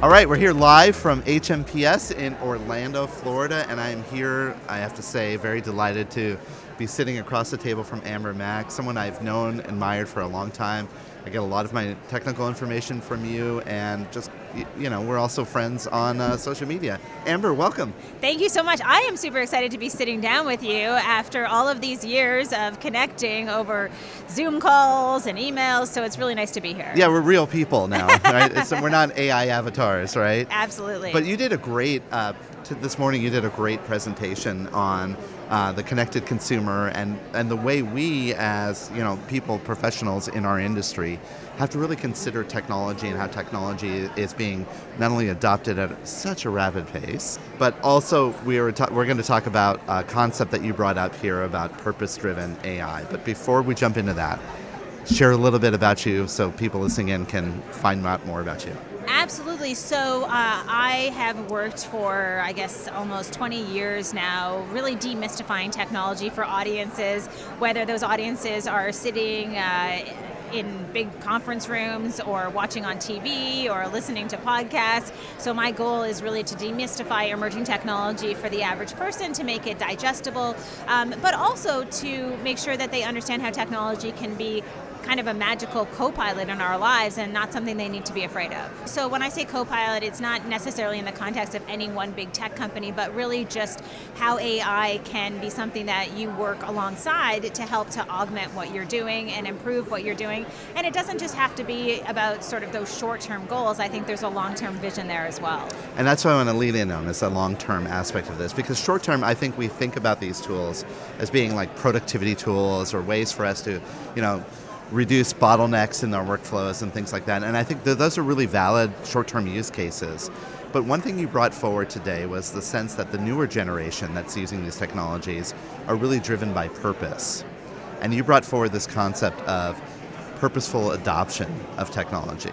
All right, we're here live from HMPS in Orlando, Florida, and I am here, I have to say, very delighted to be sitting across the table from Amber Mack, someone I've known, admired for a long time. I get a lot of my technical information from you, and just, we're also friends on social media. Amber, welcome. Thank you so much. I am super excited to be sitting down with you after all of these years of connecting over Zoom calls and emails, so it's really nice to be here. Yeah, we're real people now, right? We're not AI avatars, right? Absolutely. But you did a great, this morning you did a great presentation on the connected consumer and the way we as people, professionals in our industry have to really consider technology and how technology is being not only adopted at such a rapid pace, but also we're going to talk about a concept that you brought up here about purpose-driven AI. But before we jump into that, share a little bit about you so people listening in can find out more about you. Absolutely. So I have worked for, I guess, almost 20 years now, really demystifying technology for audiences, whether those audiences are sitting in big conference rooms or watching on TV or listening to podcasts. So my goal is really to demystify emerging technology for the average person, to make it digestible, but also to make sure that they understand how technology can be kind of a magical co-pilot in our lives and not something they need to be afraid of. So when I say co-pilot, it's not necessarily in the context of any one big tech company, but really just how AI can be something that you work alongside to help to augment what you're doing and improve what you're doing. And it doesn't just have to be about sort of those short-term goals. I think there's a long-term vision there as well. And that's what I want to lean in on, is the long-term aspect of this, because short-term, I think we think about these tools as being like productivity tools or ways for us to, reduce bottlenecks in our workflows and things like that. And I think those are really valid short-term use cases. But one thing you brought forward today was the sense that the newer generation that's using these technologies are really driven by purpose. And you brought forward this concept of purposeful adoption of technology.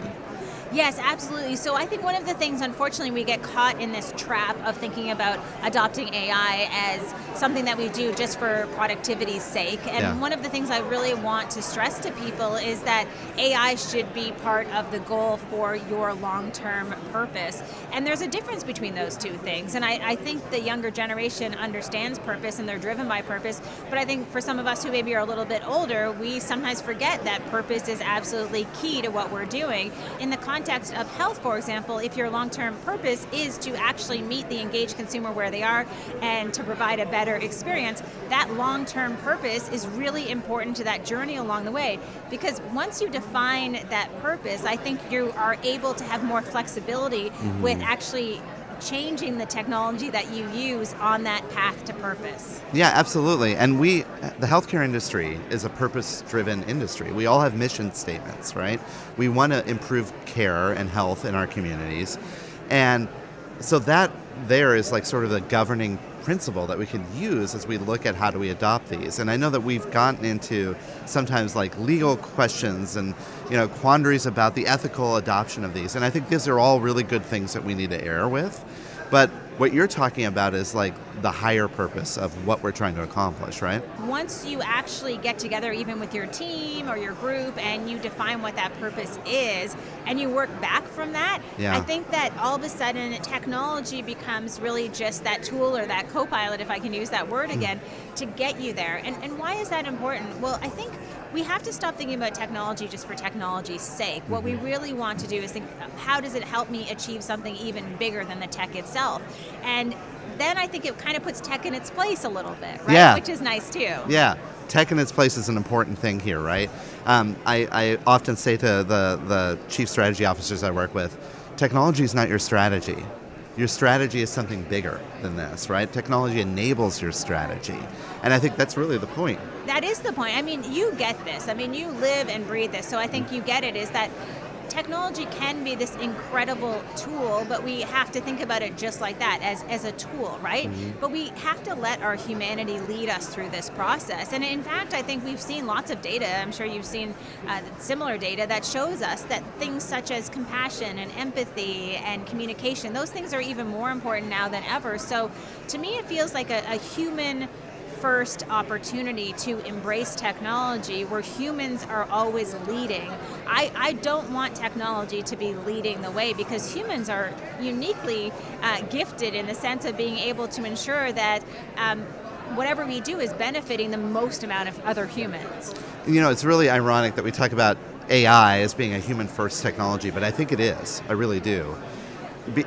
Yes, absolutely. So I think one of the things, unfortunately, we get caught in this trap of thinking about adopting AI as something that we do just for productivity's sake. And one of the things I really want to stress to people is that AI should be part of the goal for your long-term purpose. And there's a difference between those two things. And I think the younger generation understands purpose and they're driven by purpose. But I think for some of us who maybe are a little bit older, we sometimes forget that purpose is absolutely key to what we're doing. In the context of health, for example, if your long-term purpose is to actually meet the engaged consumer where they are and to provide a better experience, that long-term purpose is really important to that journey along the way. Because once you define that purpose, I think you are able to have more flexibility with actually changing the technology that you use on that path to purpose. Yeah, absolutely. And the healthcare industry is a purpose-driven industry. We all have mission statements, right? We want to improve care and health in our communities. And so that there is like sort of the governing principle that we can use as we look at how do we adopt these. And I know that we've gotten into sometimes like legal questions and quandaries about the ethical adoption of these. And I think these are all really good things that we need to err with. But what you're talking about is like the higher purpose of what we're trying to accomplish, right? Once you actually get together, even with your team or your group, and you define what that purpose is, and you work back from that, I think that all of a sudden technology becomes really just that tool or that co-pilot, if I can use that word again, to get you there. And why is that important? Well, I think we have to stop thinking about technology just for technology's sake. What we really want to do is think, how does it help me achieve something even bigger than the tech itself? And then I think it kind of puts tech in its place a little bit, right? Yeah. Which is nice too. Yeah, tech in its place is an important thing here, right? I often say to the chief strategy officers I work with, technology is not your strategy. Your strategy is something bigger than this, right? Technology enables your strategy. And I think that's really the point. That is the point. I mean, you get this. I mean, you live and breathe this. So I think you get it, is that technology can be this incredible tool, but we have to think about it just like that, as a tool, right? But we have to let our humanity lead us through this process. And in fact, I think we've seen lots of data, I'm sure you've seen similar data, that shows us that things such as compassion and empathy and communication, those things are even more important now than ever. So to me, it feels like a human first opportunity to embrace technology where humans are always leading. I don't want technology to be leading the way, because humans are uniquely gifted in the sense of being able to ensure that whatever we do is benefiting the most amount of other humans. It's really ironic that we talk about AI as being a human-first technology, but I think it is. I really do.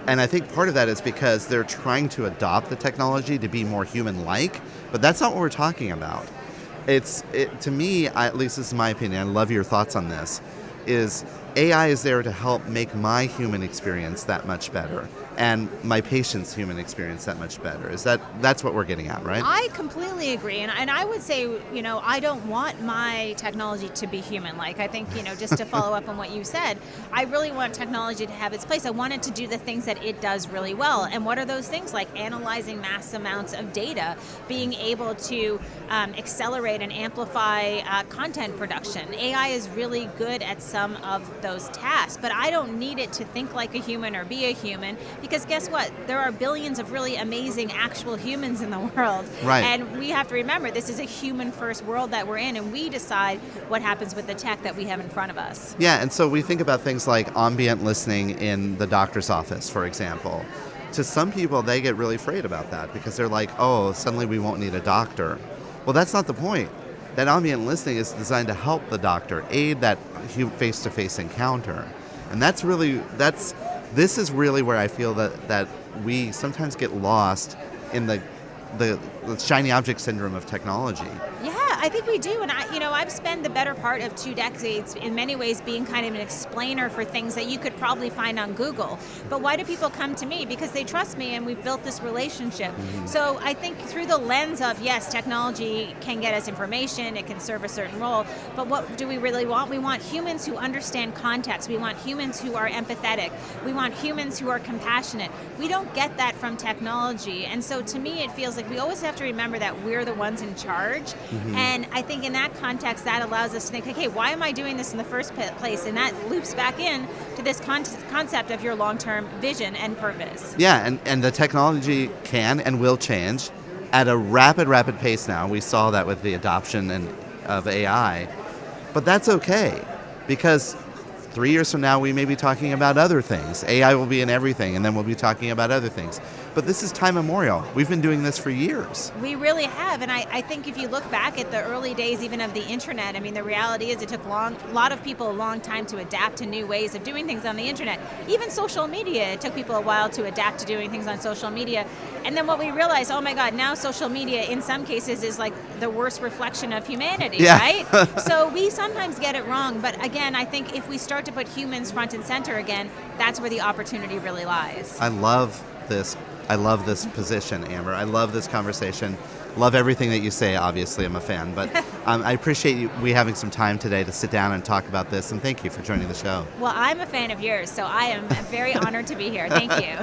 And I think part of that is because they're trying to adopt the technology to be more human-like, but that's not what we're talking about. To me, at least this is my opinion, I love your thoughts on this, is AI is there to help make my human experience that much better, and my patient's human experience that much better. That's what we're getting at, right? I completely agree, and I would say, I don't want my technology to be human-like. I think, just to follow up on what you said, I really want technology to have its place. I want it to do the things that it does really well. And what are those things? Like analyzing mass amounts of data, being able to accelerate and amplify content production. AI is really good at some of those tasks, but I don't need it to think like a human or be a human, because guess what? There are billions of really amazing actual humans in the world. Right. And we have to remember, this is a human-first world that we're in, and we decide what happens with the tech that we have in front of us. Yeah, and so we think about things like ambient listening in the doctor's office, for example. To some people, they get really afraid about that because they're like, oh, suddenly we won't need a doctor. Well, that's not the point. That ambient listening is designed to help the doctor, aid that face-to-face encounter. And this is really where I feel that we sometimes get lost in the shiny object syndrome of technology. Yeah, I think we do, and I've spent the better part of 2 decades in many ways being kind of an explainer for things that you could probably find on Google. But why do people come to me? Because they trust me, and we've built this relationship. Mm-hmm. So I think through the lens of, yes, technology can get us information, it can serve a certain role, but what do we really want? We want humans who understand context. We want humans who are empathetic. We want humans who are compassionate. We don't get that from technology, and so to me it feels like we always have to remember that we're the ones in charge. Mm-hmm. And I think in that context, that allows us to think, okay, why am I doing this in the first place? And that loops back in to this concept of your long-term vision and purpose. Yeah, and the technology can and will change at a rapid pace now. We saw that with the adoption of AI. But that's okay, because 3 years from now, we may be talking about other things. AI will be in everything, and then we'll be talking about other things. But this is time immemorial. We've been doing this for years. We really have, and I think if you look back at the early days even of the internet, I mean, the reality is it took a lot of people a long time to adapt to new ways of doing things on the internet. Even social media, it took people a while to adapt to doing things on social media. And then what we realized, oh my God, now social media in some cases is like the worst reflection of humanity, right? So we sometimes get it wrong, but again, I think if we start to put humans front and center again, that's where the opportunity really lies. I love this position, Amber. I love this conversation. Love everything that you say, obviously. I'm a fan. But I appreciate we having some time today to sit down and talk about this, and thank you for joining the show. Well, I'm a fan of yours, so I am very honored to be here. Thank you.